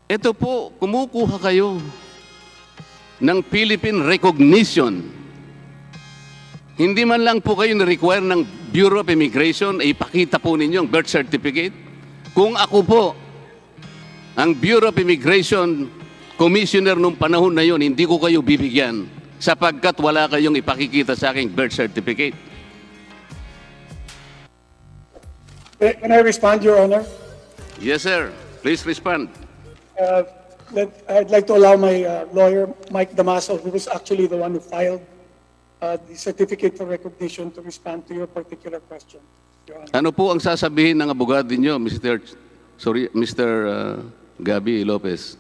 Ito po, kumukuha kayo ng Philippine recognition. Hindi man lang po kayo na-require ng Bureau of Immigration, ipakita po ninyo ang birth certificate. Kung ako po, ang Bureau of Immigration Commissioner nung panahon na yon, hindi ko kayo bibigyan sapagkat wala kayong ipakikita sa aking birth certificate. Can I respond, Your Honor? Yes, sir. Please respond. I'd like to allow my lawyer, Mike Damaso, who was actually the one who filed the certificate for recognition, to respond to your particular question, Your Honor. Ano po ang sasabihin ng abogado niyo, Mr. Gaby Lopez?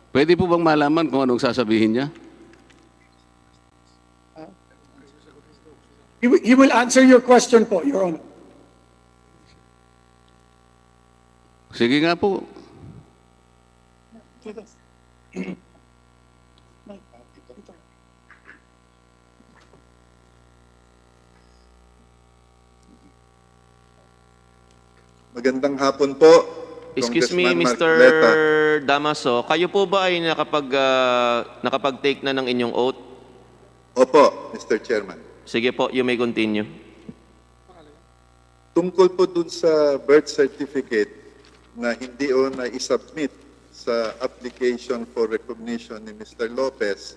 Pwede po bang malaman kung anong sasabihin niya? He will answer your question po, Your Honor. Sige nga po. Magandang hapon po. Excuse me, Congressman Mr. Marcoleta. Damaso, kayo po ba ay nakapag-take na ng inyong oath? Opo, Mr. Chairman. Sige po, you may continue. Tungkol po dun sa birth certificate na hindi o na isubmit sa application for recognition ni Mr. Lopez,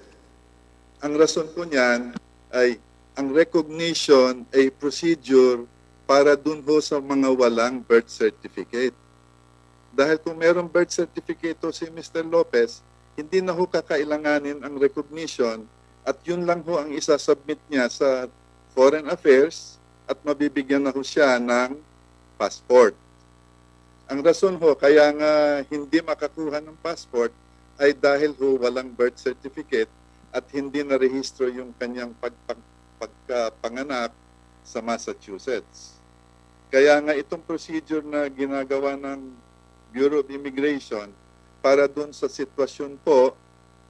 ang rason po niyan ay ang recognition ay procedure para dun ho sa mga walang birth certificate. Dahil kung merong birth certificate si Mr. Lopez, hindi na ho kakailanganin ang recognition at yun lang ho ang isasubmit niya sa Foreign Affairs at mabibigyan na ho siya ng passport. Ang rason ho kaya nga hindi makakuha ng passport ay dahil ho walang birth certificate at hindi na rehistro yung kanyang pagkapanganak sa Massachusetts. Kaya nga itong procedure na ginagawa ng Bureau of Immigration para doon sa sitwasyon po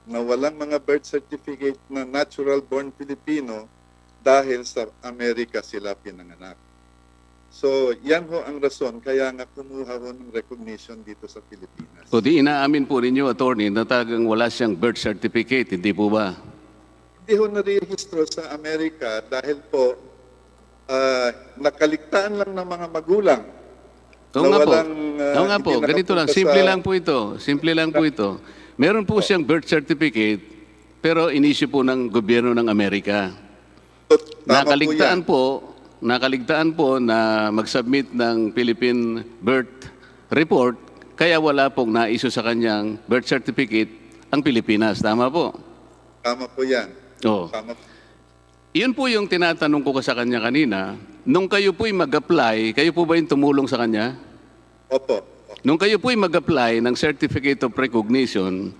na walang mga birth certificate na natural-born Filipino dahil sa Amerika sila pinanganak. So, yan ho ang rason kaya nga kumuha ho ng recognition dito sa Pilipinas. So di inaamin po ninyo, attorney, na talagang wala siyang birth certificate, hindi po ba? Hindi ho narehistro sa Amerika dahil po nakaligtaan lang ng mga magulang. Oo nga po, ganito lang, simple lang po ito. Meron po siyang birth certificate, pero inisyu po ng gobyerno ng Amerika. Nakaligtaan po na mag-submit ng Philippine birth report, kaya wala pong na-issue sa kanyang birth certificate ang Pilipinas. Tama po? Tama po yan. Oo. Tama po. Iyon po yung tinatanong ko sa kanya kanina. Nung kayo po'y mag-apply, kayo po ba yung tumulong sa kanya? Opo. Nung kayo po'y mag-apply ng Certificate of Recognition,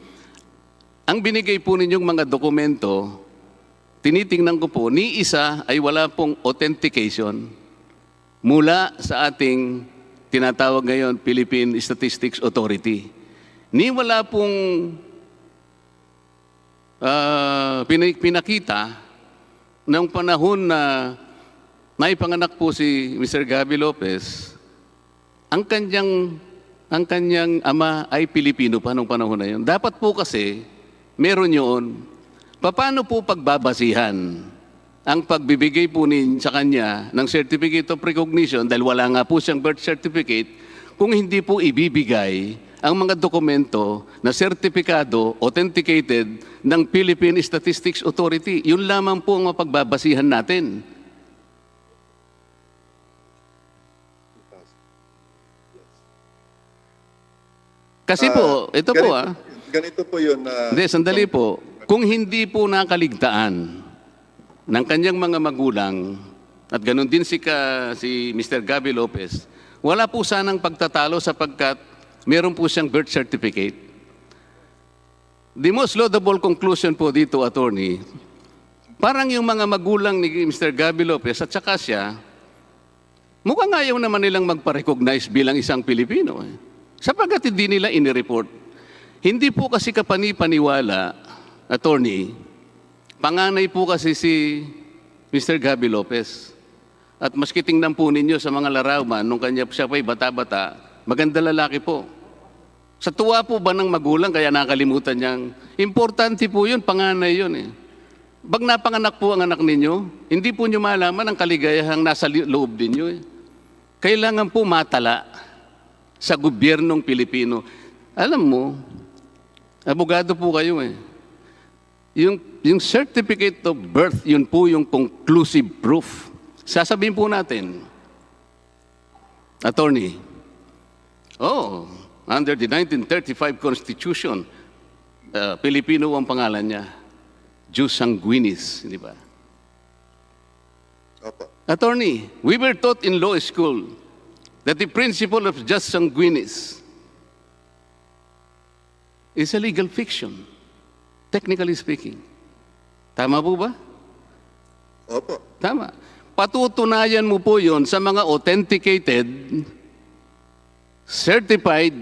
ang binigay po ninyong mga dokumento, tinitingnan ko po, ni isa ay wala pong authentication mula sa ating tinatawag ngayon Philippine Statistics Authority. Ni wala pong pinakita ng panahon na naipanganak po si Mr. Gaby Lopez, ang kanyang ama ay Pilipino pa nung panahon na yun. Dapat po kasi, meron yun. Paano po pagbabasihan ang pagbibigay po sa kanya ng Certificate of Recognition dahil wala nga po siyang birth certificate kung hindi po ibibigay ang mga dokumento na sertipikado, authenticated ng Philippine Statistics Authority. Yun lamang po ang mapagbabasihan natin. Kasi po, ito po Ganito po yun. Hindi, sandali po. Kung hindi po nakaligtaan ng kanyang mga magulang, at ganun din si Mr. Gaby Lopez, wala po sanang pagtatalo sapagkat meron po siyang birth certificate. The most laudable conclusion po dito, attorney, parang yung mga magulang ni Mr. Gaby Lopez at saka siya, mukhang ayaw naman nilang magpa-recognize bilang isang Pilipino. Sapagkat hindi nila inireport. Hindi po kasi kapani-paniwala, attorney, panganay po kasi si Mr. Gaby Lopez. At maski tingnan po ninyo sa mga larawan, nung siya pa'y bata-bata, maganda lalaki po. Sa tuwa po ba ng magulang kaya nakalimutan niyang, importante po yun, panganay yun eh. Pag napanganak po ang anak ninyo, hindi po niyo malaman ang kaligayahang nasa loob ninyo eh. Kailangan po matala sa gobyernong Pilipino. Alam mo, abogado po kayo eh. Yung certificate of birth, yun po yung conclusive proof. Sasabihin po natin, attorney, under the 1935 Constitution, Filipino ang pangalan niya. Jus sanguinis, di ba? Opo. Attorney, we were taught in law school that the principle of jus sanguinis is a legal fiction, technically speaking. Tama po ba? Opo. Tama. Patutunayan mo po yon sa mga authenticated, certified,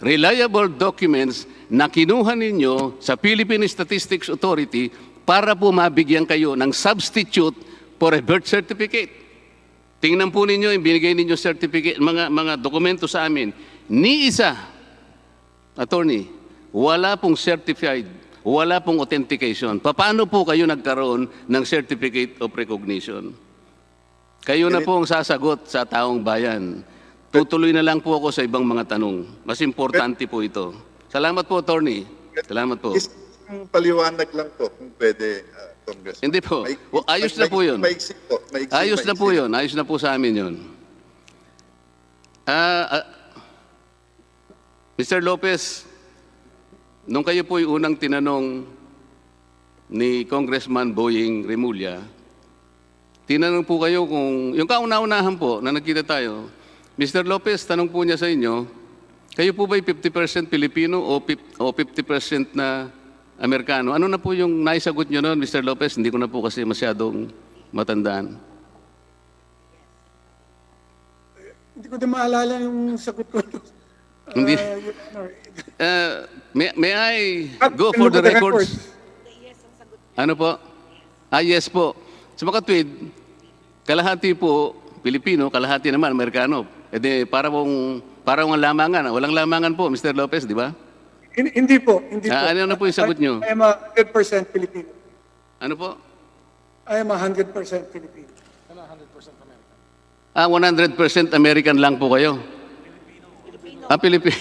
reliable documents na kinuha ninyo sa Philippine Statistics Authority para po mabigyan kayo ng substitute for a birth certificate. Tingnan po ninyo yung binigay ninyo certificate, mga dokumento sa amin. Ni isa, attorney, wala pong certified, wala pong authentication. Paano po kayo nagkaroon ng certificate of recognition? Kayo na po ang sasagot sa taong bayan. Tutuloy na lang po ako sa ibang mga tanong. Mas importante po ito. Salamat po, attorney. Salamat po. Isang paliwanag lang po kung pwede, Congressman. Hindi po. Ayos na po yun. Maiksi po. Ayos na po yun. Ayos na po sa amin yun. Mr. Lopez, nung kayo po yung unang tinanong ni Congressman Boying Remulla, tinanong po kayo kung, yung kauna-unahan po na nagkita tayo, Mr. Lopez, tanong po niya sa inyo, kayo po ba'y 50% Filipino o 50% na Amerikano? Ano na po yung naisagot niyo noon, Mr. Lopez? Hindi ko na po kasi masyadong matandaan. Hindi ko din maalala yung sagot ko. Hindi. Your Honor. May I go for the records? Ano po? Yes po. Sa mga tweet, kalahati po Pilipino, kalahati naman Amerikano. E di, parang lamangan. Walang lamangan po, Mr. Lopez, di ba? Hindi po. Hindi po. Ano na po yung sagot nyo? I am 100% Filipino. Ano po? I am 100% Filipino. 100% American lang po kayo? Pilipino.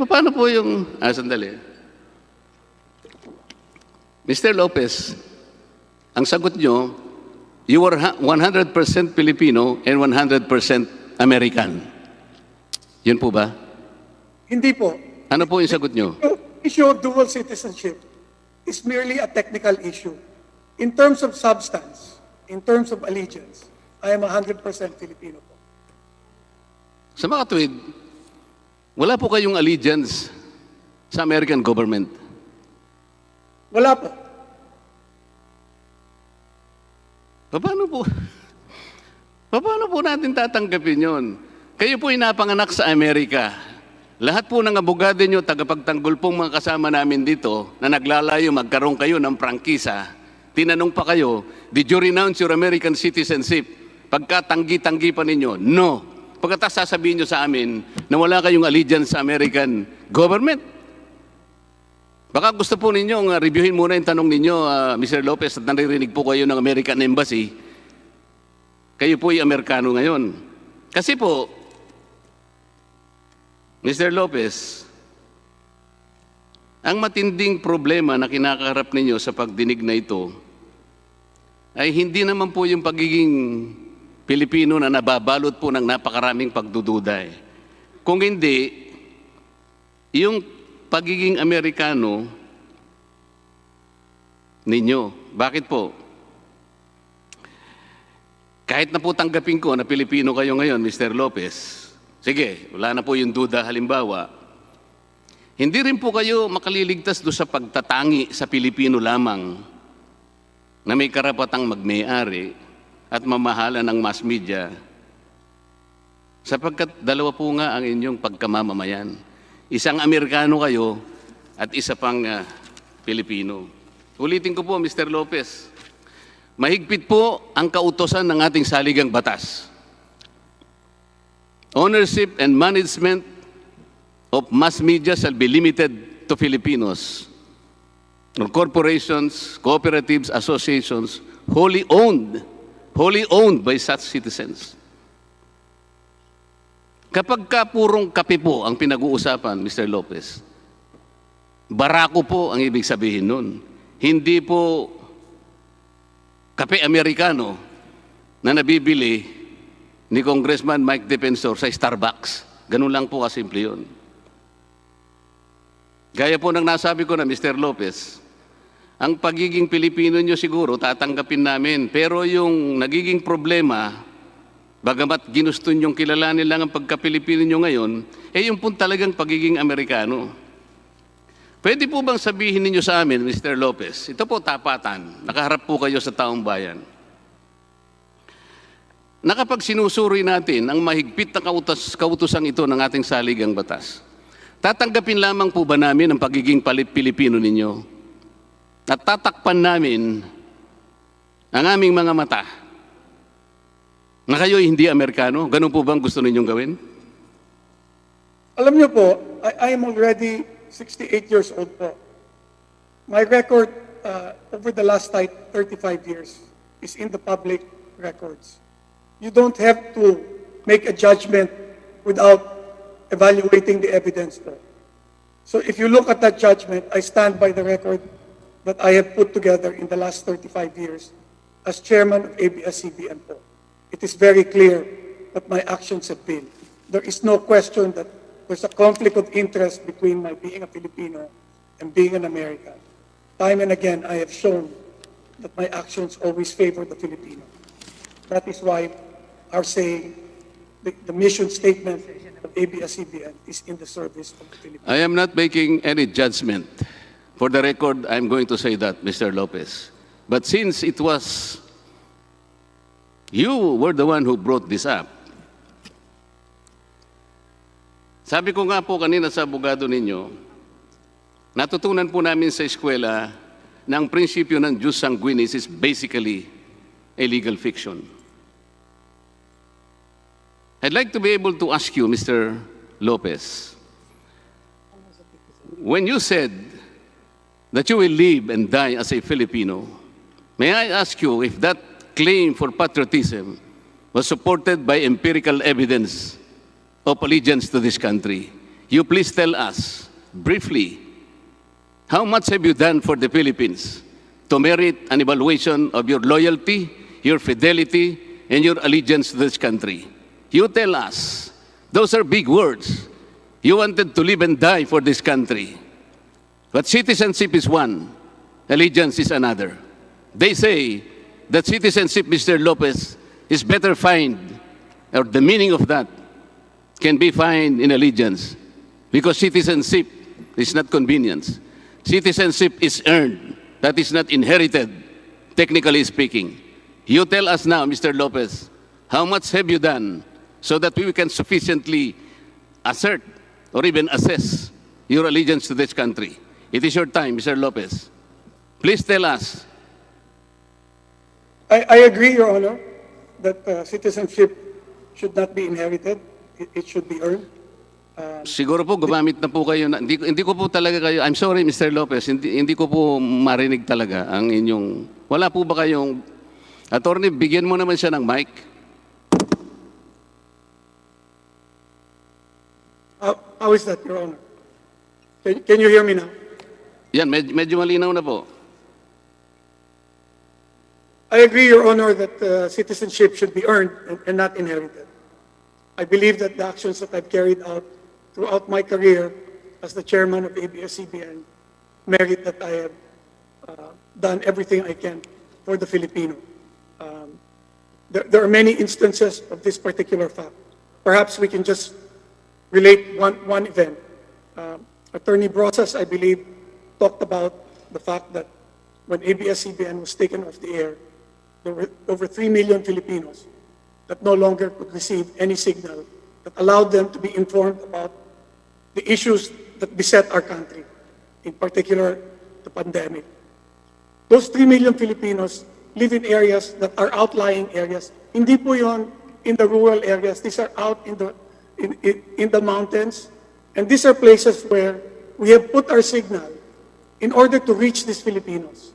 Paano po yung... sandali. Mr. Lopez, ang sagot nyo, you are 100% Filipino and 100% American. Yun po ba? Hindi po. Ano po yung sagot nyo? Issue of dual citizenship is merely a technical issue. In terms of substance, in terms of allegiance, I am 100% Filipino po. Sa mga tweet, wala po kayong allegiance sa American government. Wala po. Paano po natin tatanggapin yon? Kayo po inapanganak sa Amerika. Lahat po ng abogado nyo, tagapagtanggol pong mga kasama namin dito na naglalayo, magkaroon kayo ng prangkisa. Tinanong pa kayo, did you renounce your American citizenship? Pagkatanggi-tanggi pa ninyo, no. Pagkatapos sasabihin nyo sa amin na wala kayong allegiance sa American government. Baka gusto po ninyo, reviewin muna yung tanong ninyo, Mr. Lopez, at naririnig po kayo ng American Embassy. Kayo po ay Amerikano ngayon. Kasi po, Mr. Lopez, ang matinding problema na kinakaharap ninyo sa pagdinig na ito ay hindi naman po yung pagiging Pilipino na nababalot po ng napakaraming pagdududa. Kung hindi, yung pagiging Amerikano ninyo. Bakit po? Kahit na po tanggapin ko na Pilipino kayo ngayon, Mr. Lopez, sige, wala na po yung duda halimbawa, hindi rin po kayo makaliligtas doon sa pagtatangi sa Pilipino lamang na may karapatang magmay-ari at mamahala ng mass media sapagkat dalawa po nga ang inyong pagkamamamayan. Isang Amerikano kayo at isa pang Pilipino. Ulitin ko po, Mr. Lopez, mahigpit po ang kautosan ng ating saligang batas. Ownership and management of mass media shall be limited to Filipinos, or corporations, cooperatives, associations, wholly owned by such citizens. Kapag ka purong kape po ang pinag-uusapan, Mr. Lopez, barako po ang ibig sabihin nun. Hindi po kape Amerikano na nabibili ni Congressman Mike Defensor sa Starbucks. Ganun lang po kasimple yun. Gaya po ng nasabi ko na, Mr. Lopez, ang pagiging Pilipino nyo siguro tatanggapin namin. Pero yung nagiging problema, bagamat ginusto nyong kilalanin lang ang pagka-Pilipino nyo ngayon, yung po talagang pagiging Amerikano. Pwede po bang sabihin ninyo sa amin, Mr. Lopez, ito po tapatan, nakaharap po kayo sa taong bayan, na kapag sinusuri natin ang mahigpit na kautosang ito ng ating saligang batas, tatanggapin lamang po ba namin ang pagiging Pilipino ninyo? At tatakpan namin ang aming mga mata na kayo hindi Amerikano? Ganun po bang gusto ninyong gawin? Alam niyo po, I am already 68 years old po. My record over the last 35 years is in the public records. You don't have to make a judgment without evaluating the evidence po. So if you look at that judgment, I stand by the record that I have put together in the last 35 years as chairman of ABS-CBN po. It is very clear that my actions have been. There is no question that there's a conflict of interest between my being a Filipino and being an American. Time and again, I have shown that my actions always favor the Filipino. That is why our saying, the mission statement of ABS-CBN is in the service of the Philippines. I am not making any judgment. For the record, I'm going to say that, Mr. Lopez. But since it was, you were the one who brought this up. Sabi ko nga po kanina sa abogado ninyo, natutunan po namin sa eskwela na ang prinsipyo ng jus sanguinis is basically a legal fiction. I'd like to be able to ask you, Mr. Lopez, when you said that you will live and die as a Filipino, may I ask you if that claim for patriotism was supported by empirical evidence of allegiance to this country? You please tell us, briefly, how much have you done for the Philippines to merit an evaluation of your loyalty, your fidelity, and your allegiance to this country? You tell us. Those are big words. You wanted to live and die for this country. But citizenship is one, allegiance is another. They say that citizenship, Mr. Lopez, is better found, or the meaning of that can be found in allegiance, because citizenship is not convenience. Citizenship is earned, that is not inherited, technically speaking. You tell us now, Mr. Lopez, how much have you done so that we can sufficiently assert or even assess your allegiance to this country? It is your time, Mr. Lopez. Please tell us. I agree, Your Honor, that citizenship should not be inherited. It should be earned. Siguro po gumamit na po kayo na, hindi ko po talaga kayo, I'm sorry Mr. Lopez, hindi ko po marinig talaga ang inyong, wala po ba kayong, attorney, bigyan mo naman siya ng mic. How is that, Your Honor? Can you hear me now? Yan, medyo malinaw na po. I agree, Your Honor, that citizenship should be earned and not inherited. I believe that the actions that I've carried out throughout my career as the chairman of ABS-CBN merit that I have done everything I can for the Filipino. There are many instances of this particular fact. Perhaps we can just relate one event. Attorney Brosas, I believe, talked about the fact that when ABS-CBN was taken off the air, there were over 3 million Filipinos that no longer could receive any signal that allowed them to be informed about the issues that beset our country, in particular the pandemic. Those 3 million Filipinos live in areas that are outlying areas. Hindi po yon in the rural areas. These are out in the mountains, And these are places where we have put our signal in order to reach these Filipinos.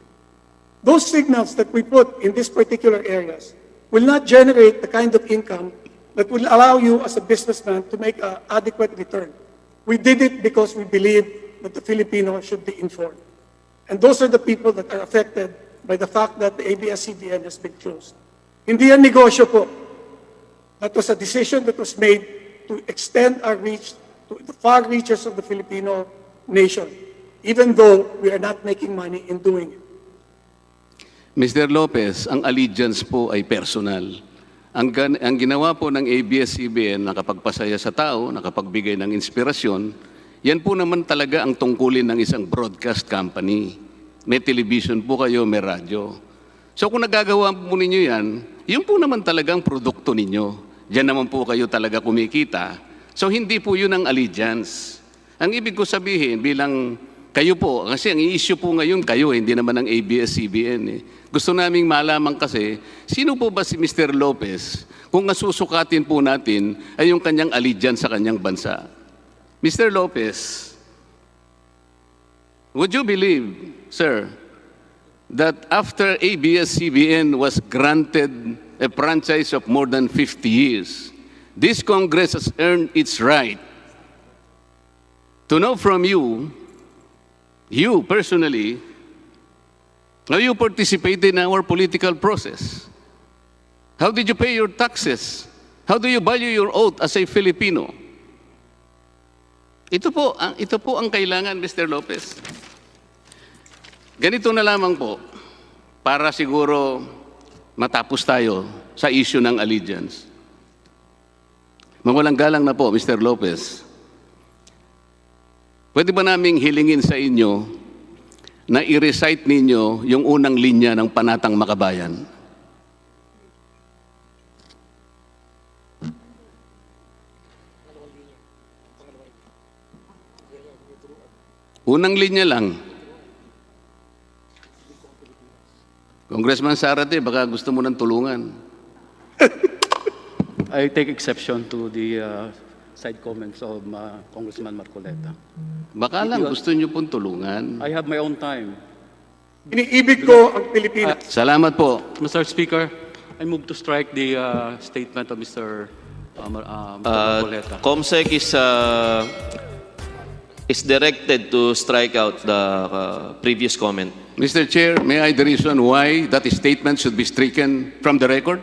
Those signals that we put in these particular areas will not generate the kind of income that will allow you as a businessman to make an adequate return. We did it because we believe that the Filipino should be informed. And those are the people that are affected by the fact that the ABS-CBN has been closed. Hindi yan negosyo po. That was a decision that was made to extend our reach to the far reaches of the Filipino nation, even though we are not making money in doing it. Mr. Lopez, ang allegiance po ay personal. Ang ginawa po ng ABS-CBN, nakapagpasaya sa tao, nakapagbigay ng inspirasyon, yan po naman talaga ang tungkulin ng isang broadcast company. May television po kayo, may radyo. So kung nagagawa po ninyo yan, yun po naman talagang produkto ninyo. Diyan naman po kayo talaga kumikita. So hindi po yun ang allegiance. Ang ibig ko sabihin bilang kayo po, kasi ang i-issue po ngayon kayo, hindi naman ang ABS-CBN. Gusto naming malaman kasi, sino po ba si Mr. Lopez kung nasusukatin po natin ay yung kanyang allegiance sa kanyang bansa? Mr. Lopez, would you believe, sir, that after ABS-CBN was granted a franchise of more than 50 years, this Congress has earned its right to know from you, you personally, how you participated in our political process. How did you pay your taxes? How do you value your oath as a Filipino? Ito po ang kailangan, Mr. Lopez. Ganito na lamang po, para siguro matapos tayo sa issue ng allegiance. Mawalang galang na po, Mr. Lopez. Pwede ba naming hilingin sa inyo na i-recite ninyo yung unang linya ng Panatang Makabayan? Unang linya lang. Congressman Sarate, baka gusto mo ng tulungan. I take exception to the side comments of Congressman Marcoleta. Baka lang gusto nyo pong tulungan. I have my own time. Iniibig ko ang Pilipinas. Salamat po. Mr. Speaker, I move to strike the statement of Mr. Marcoleta. COMSEC is directed to strike out the previous comment. Mr. Chair, may I the reason why that statement should be stricken from the record?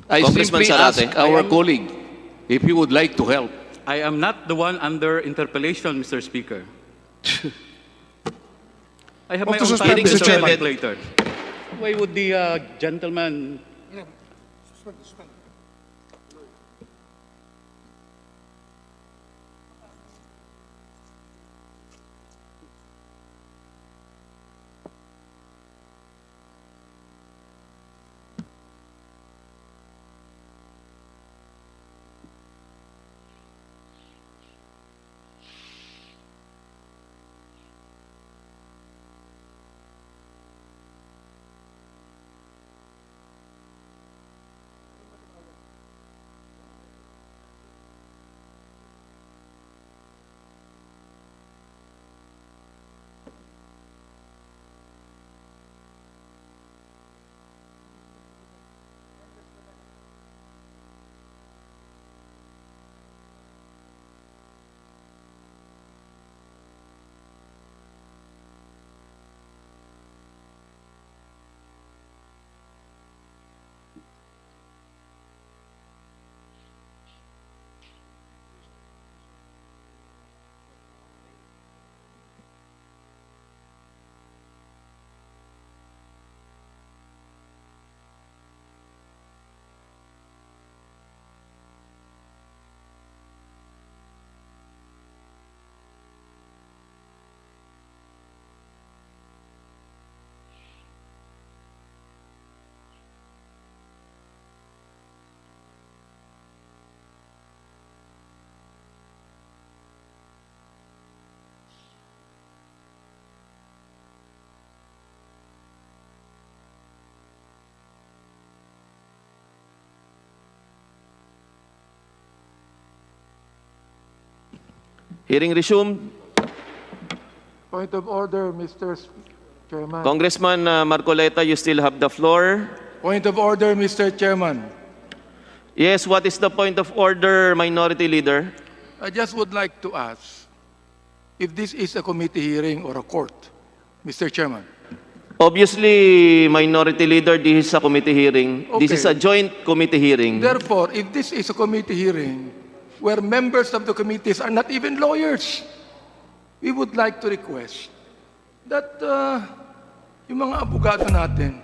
I Congressman simply ask Sarate. our colleague if he would like to help. I am not the one under interpellation, Mr. Speaker. I have my own time, Hearing Mr. suspended. Later. Why would the gentleman... Hearing resumed. Point of order, Mr. Chairman. Congressman Marcoleta, you still have the floor. Point of order, Mr. Chairman. Yes, what is the point of order, Minority Leader? I just would like to ask if this is a committee hearing or a court, Mr. Chairman. Obviously, Minority Leader, this is a committee hearing. This Okay. is a joint committee hearing. Therefore, if this is a committee hearing where members of the committees are not even lawyers, we would like to request that yung mga abogado natin